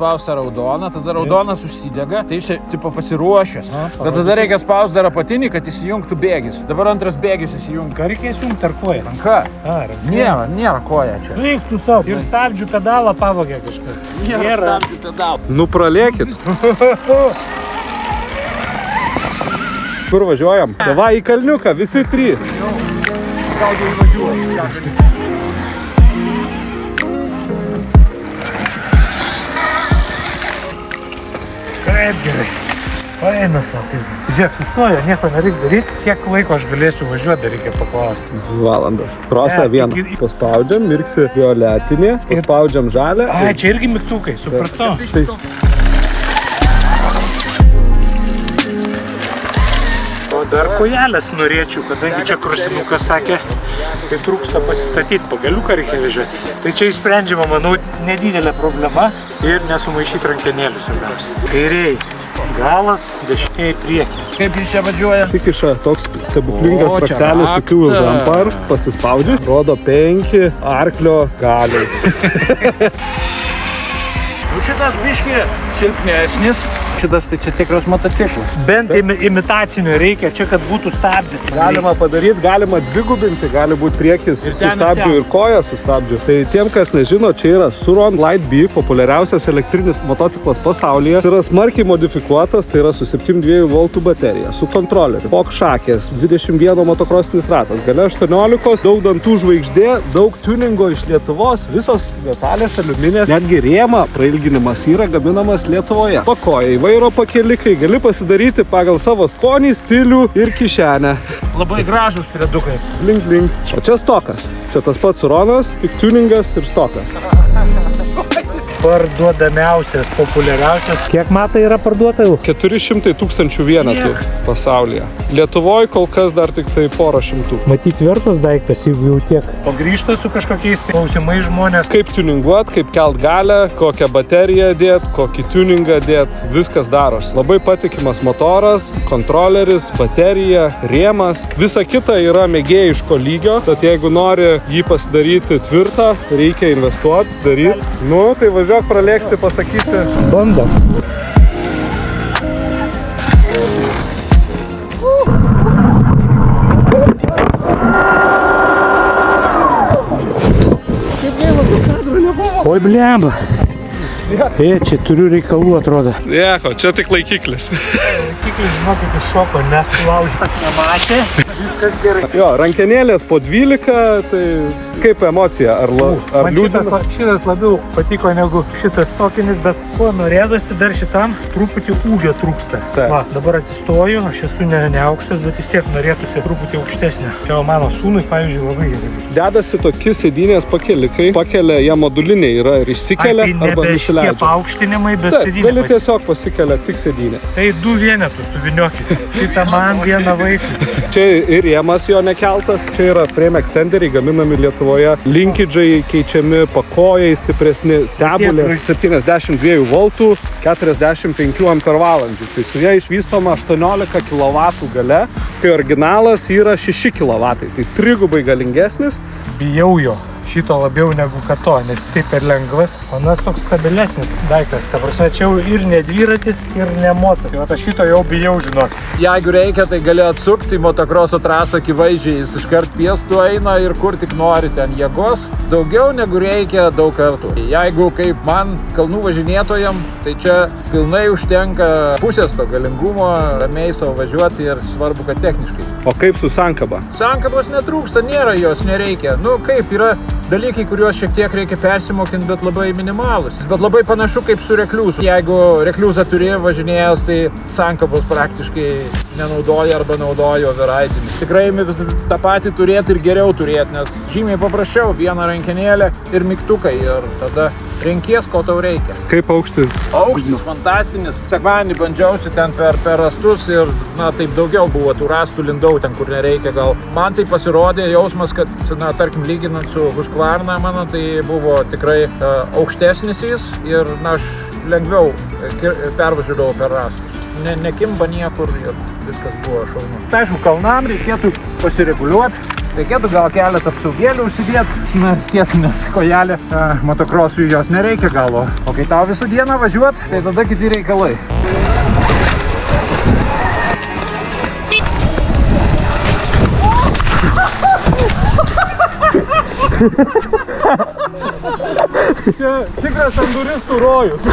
spausti raudoną, tada raudonas užsidega, tai iš tipo pasiruošęs. Bet tada reikia spausti dar apatinį, kad įsijungtų bėgis. Dabar antras bėgis įsijungtų. Ką reikia įsijungti ar koja? Ranka. Nėra koja čia. Eik tu savo. Ir stabdžių pedalą pavogė kažkas. Nėra stabdžių pedalą. Nu pralėkit. Kur važiuojam? Davai į kalniuką, visi trys. Gal jau važiuoju. Kaip gerai. Paeina savo. Žiūrėk, sustojo, nieko nereikia daryti. Kiek laiko aš galėsiu važiuoti, dar reikia paklausti. 2 valandas. Krosą vieną. Paspaudžiam, mirksi violetinė, paspaudžiam žalią. Ai, čia irgi mygtukai, supratau. O dar kojelės norėčiau, kadangi čia krosinukas sakė, tai trūksta pasistatyti, pagaliuką reikia vežioti. Tai čia įsprendžiama, manau, nedidelė problema ir nesumaišyti rankenėlius svarbiausia. Kairiai galas, dešiniai priekį. Kaip jis čia važiuoja? Įkiša toks stebuklingas raktelis su Q Zampar, pasispaudži, rodo 5 arklio galiai. Šitas biškį silpnesnis. Šitas tai čia tikras motociklas. Bent imitacinio reikia, čia kad būtų stabdis. Galima padaryti, galima dvigubinti, gali būti priekis su stabdžiu ir koja su stabdžiu. Tai tiem, kas nežino, čia yra Suron Light B, populiariausias elektrinis motociklas pasaulyje. Tai yra smarkiai modifikuotas, tai yra su 7,2 V baterija, su kontroleriu. Pok šakės, 21 motokrosinis ratas, gale 18, daug dantų žvaigždė, daug tuningo iš Lietuvos, visos detalės aliuminės, netgi rėma prailginimas yra gaminamas Lietuvoje. Pakojai, vairo pakelikai, gali pasidaryti pagal savo skonį, stilių ir kišenę. Labai gražus fredukai. Link, link. O čia stokas. Čia tas pats Suronas, tik tuningas ir stokas. Parduodamiausias, populiariausias. Kiek metai yra parduota jau? 400 000 vienetų pasaulyje. Lietuvoje kol kas dar tik tai porą šimtų. Matyt, vertas daiktas, jeigu jau tiek. O grįžta su kažkokiais klausimais žmonės. Kaip tuninguot, kaip kelt galę, kokią bateriją dėt, kokį tuningą dėt, viskas daros. Labai patikimas motoras, kontroleris, baterija, rėmas. Visa kita yra mėgėjiško lygio, tad jeigu nori jį pasidaryti tvirtą, reikia investuoti, daryti. Nu, tai važiuok, pralėksi, pasakysi. Bandom. Oi, blemba. Čia turiu reikalų, atrodo. Nieko, čia tik laikiklis. Laikiklis, žinokit, iš šoko nesulaužytas, nematė. Viskas gerai. Jo, rankenėlės po 12, tai kaip emocija? Ar liūdina? Šitas labiau patiko negu šitas tokinis, bet ko norėdasi dar šitam truputį ūgio trūksta. Va, dabar atsistoju, aš esu ne aukštas, bet vis tiek norėtųsi truputį aukštesnė. Čia mano sūnui, pavyzdžiui, labai gerai. Dedasi tokie sėdynės pakelikai, pakelia jie moduliniai yra ir išsikelia arba nusileidžia. Tie paaukštinimai, bet sėdynė. Gali tiesiog pasikelia tik sėdynė. Tai 2 vienetus suviniokit. Šitą man vieną vaiką. Čia ir rėmas jo nekeltas, čia yra frame extenderiai gaminami Lietuvoje, linkidžai keičiami, pakojai stipresni, stebulės 72 V, 45 ampervalandžių. Tai su jie išvystoma 18 kW gale, kai originalas yra 6 kW. Tai trigubai galingesnis. Bijau jo. Šito labiau negu kad to, nes jisai per lengvas, o nas toks stabilesnis daiktas. Ta prasme, čia jau ir ne dviratis, ir ne motas. Tai aš šito jau bijau, žinok. Jeigu reikia, tai gali atsukti į motokroso trasą akivaizdžiai, jis iškart piestu eina ir kur tik nori ten jėgos. Daugiau negu reikia daug kartų. Jeigu kaip man, kalnų važinėtojam, tai čia pilnai užtenka pusės to galingumo, ramiai savo važiuoti ir svarbu, kad techniškai. O kaip su sankaba? Sankabos netrūksta, nėra jos, nereikia. Nu kaip, yra dalykai, kuriuos šiek tiek reikia persimokinti, bet labai minimalus. Bet labai panašu kaip su rekliuzu. Jeigu rekliuzą turi važinėjęs, tai sankabos praktiškai nenaudoja arba naudoja overridinį. Tikrai tą patį turėti ir geriau turėti, nes žymiai paprasčiau, viena rankenėlė ir mygtukai ir tada renkies, ko tau reikia. Kaip aukštis? Aukštis fantastinis. Sekmadienį bandžiausi ten per rastus ir, na, taip daugiau buvo tų rastų, lindau ten, kur nereikia. Gal man tai pasirodė jausmas, kad, na, tarkim, lyginant su Husqvarna mano, tai buvo tikrai aukštesnis jis ir, na, aš lengviau pervažiuodavau per rastus. Nekimba niekur ir viskas buvo šaunu. Tai aišku, kalnam reikėtų pasireguliuoti. Reikėtų gal keletą apsaugėlių užsidėti, nes kojelė motokrosui jos nereikia gal. O kai tau visą dieną važiuot, tai tada kiti reikalai. Čia tikras sanduristų rojus.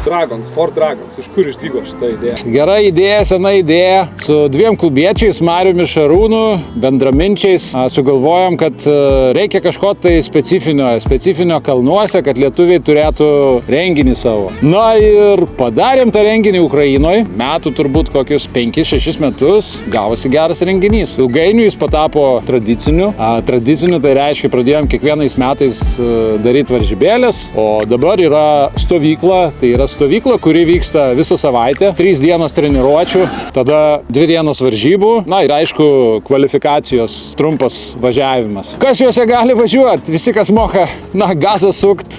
Dragons, Ford Dragons. Iš kur išdygo šitą idėją? Gera idėja, sena idėja. Su dviem klubiečiais, Mariumi Šarūnu, bendraminčiais, sugalvojom, kad reikia kažko tai specifinio kalnuose, kad lietuviai turėtų renginį savo. Na ir padarėm tą renginį Ukrainoje. Metų turbūt kokius 5-6 metus. Gavosi geras renginys. Ilgainiui jis patapo tradiciniu. Tradiciniu tai reiškia, pradėjom kiekvienais metais daryti varžybėlės. O dabar yra stovykla. Tai yra stovykla, kuri vyksta visą savaitę, 3 dienos treniruočių, tada 2 dienos varžybų, na ir aišku, kvalifikacijos trumpas važiavimas. Kas juose gali važiuoti? Visi, kas moka, gazą sukt,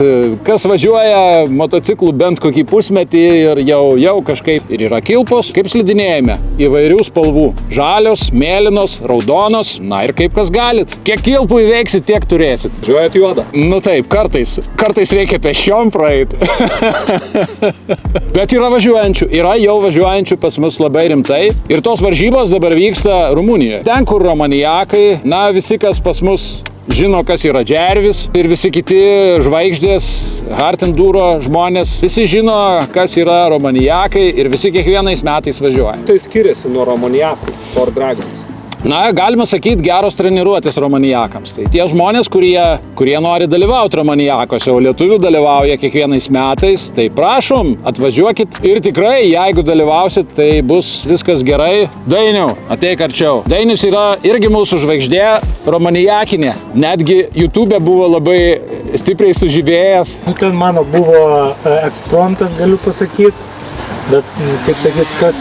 kas važiuoja motociklų bent kokį pusmetį ir jau kažkaip ir yra kilpos, kaip slidinėjame, įvairių spalvų, žalios, mėlynos, raudonos, na ir kaip kas galit. Kiek kilpų įveiksit, tiek turėsit. Važiuojat juodą? Nu taip, kartais reikia pešiom praeiti. Bet yra jau važiuojančių pas mus labai rimtai ir tos varžybos dabar vyksta Rumunijoje. Ten, kur romaniakai, visi, kas pas mus žino, kas yra Džervis ir visi kiti žvaigždės, hard enduro žmonės, visi žino, kas yra romaniakai ir visi kiekvienais metais važiuoja. Tai skiriasi nuo romaniakų, Ford Dragons. Na, galima sakyti, geros treniruotės romaniakams. Tai tie žmonės, kurie nori dalyvauti romaniakose, o lietuvių dalyvauja kiekvienais metais, tai prašom, atvažiuokit ir tikrai, jeigu dalyvausit, tai bus viskas gerai. Dainiau, ateik arčiau. Dainius yra irgi mūsų žvaigždė romaniakinė. Netgi YouTube buvo labai stipriai sužibėjęs. Ten mano buvo ekspromtas, galiu pasakyti. Bet, kaip sakyt, kas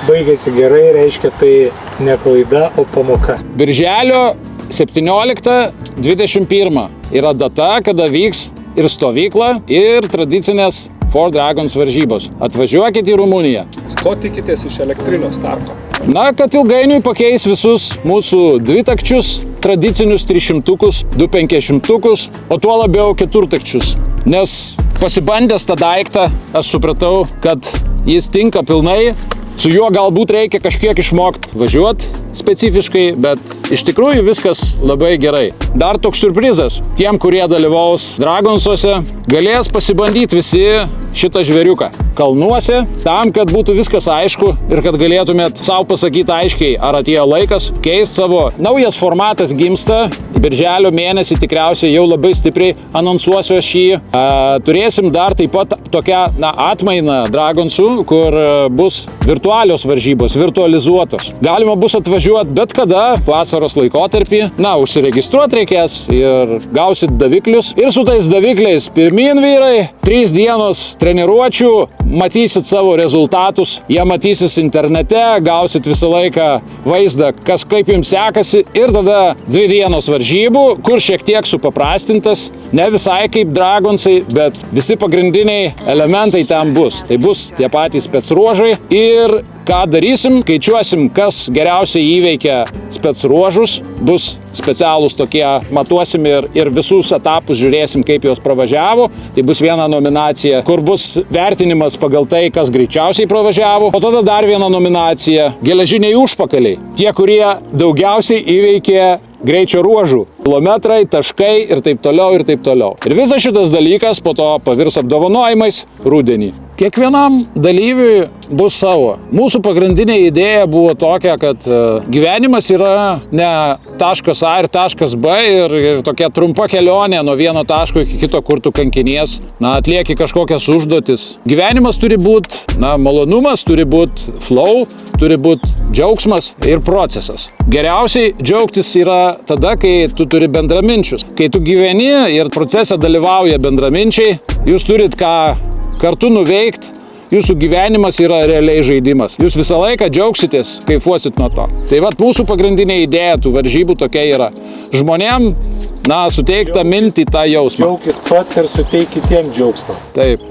baigėsi gerai, reiškia tai ne klaida, o pamoka. Birželio 17-21 yra data, kada vyks ir stovykla, ir tradicinės Ford Dragons varžybos. Atvažiuokit į Rumuniją. Ko tikitės iš elektrinio starto? Na, kad ilgainiui pakeis visus mūsų dvitakčius, tradicinius 300-ukus, 250-ukus, o tuo labiau keturtakčius. Nes pasibandęs tą daiktą, aš supratau, kad jis tinka pilnai, su juo galbūt reikia kažkiek išmokti važiuoti specifiškai, bet iš tikrųjų viskas labai gerai. Dar toks surprizas, tiem, kurie dalyvaus Dragonsuose, galės pasibandyti visi šitą žvėriuką kalnuose, tam, kad būtų viskas aišku ir kad galėtumėt savo pasakyti aiškiai, ar atėjo laikas keisti savo. Naujas formatas gimsta, birželio mėnesį tikriausiai jau labai stipriai anonsuosiu aš jį. Turėsim dar taip pat tokią atmainą Dragonsų, kur bus virtualios varžybos, virtualizuotos. Galima bus atvažiuoti bet kada vasaros laikotarpį. Užsiregistruoti reikės ir gausit daviklius. Ir su tais davikliais pirmin vyrai, 3 dienos treniruočių, matysit savo rezultatus, jie matysis internete, gausit visą laiką vaizdą, kaip jums sekasi ir tada 2 dienos varžybų, kur šiek tiek supaprastintas, ne visai kaip Dragonsai, bet visi pagrindiniai elementai ten bus. Tai bus tie patys spec ruožai ir ką darysim, skaičiuosim, kas geriausiai įveikia spec ruožus, bus specialūs tokie, matuosim ir visus etapus žiūrėsim, kaip jos pravažiavo. Tai bus viena nominacija, kur bus vertinimas pagal tai, kas greičiausiai pravažiavo. O tada dar viena nominacija – geležiniai užpakaliai. Tie, kurie daugiausiai įveikė greičio ruožų, kilometrai, taškai ir taip toliau ir taip toliau. Ir visas šitas dalykas po to pavirs apdovanojimais rudenį. Kiekvienam dalyviui bus savo. Mūsų pagrindinė idėja buvo tokia, kad gyvenimas yra ne taškas A ir taškas B ir tokia trumpa kelionė nuo vieno taško iki kito, kur tu kankinies, atlieki kažkokias užduotis. Gyvenimas turi būti, malonumas, turi būti flow, turi būti džiaugsmas ir procesas. Geriausiai džiaugtis yra tada, kai tu turi bendraminčius. Kai tu gyveni ir procese dalyvauja bendraminčiai, jūs turit ką kartu nuveikti, jūsų gyvenimas yra realiai žaidimas. Jūs visą laiką džiaugsitės, kaifuosit nuo to. Tai vat mūsų pagrindinė idėja tų varžybų tokia yra. Žmonėm na, suteik tą mintį, tą jausmą. Džiaukis pats ir suteik kitiem džiaugsmą. Taip.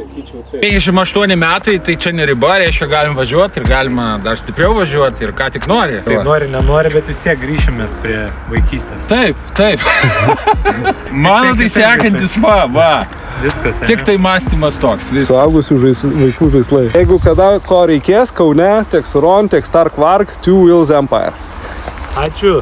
58 metai, tai čia ne riba, reiškia galim važiuoti ir galima dar stipriau važiuoti ir ką tik nori. Tai nori, nenori, bet vis tiek grįšimės prie vaikystės. Taip, taip. Mano tai sekantis, va. Viskas. Tik tai mąstymas toks. Suaugusių vaikų žaislai. Jeigu kada ko reikės, Kaune, tiek Suron, tiek Stark Varg, Two Wheels Empire. Ačiū.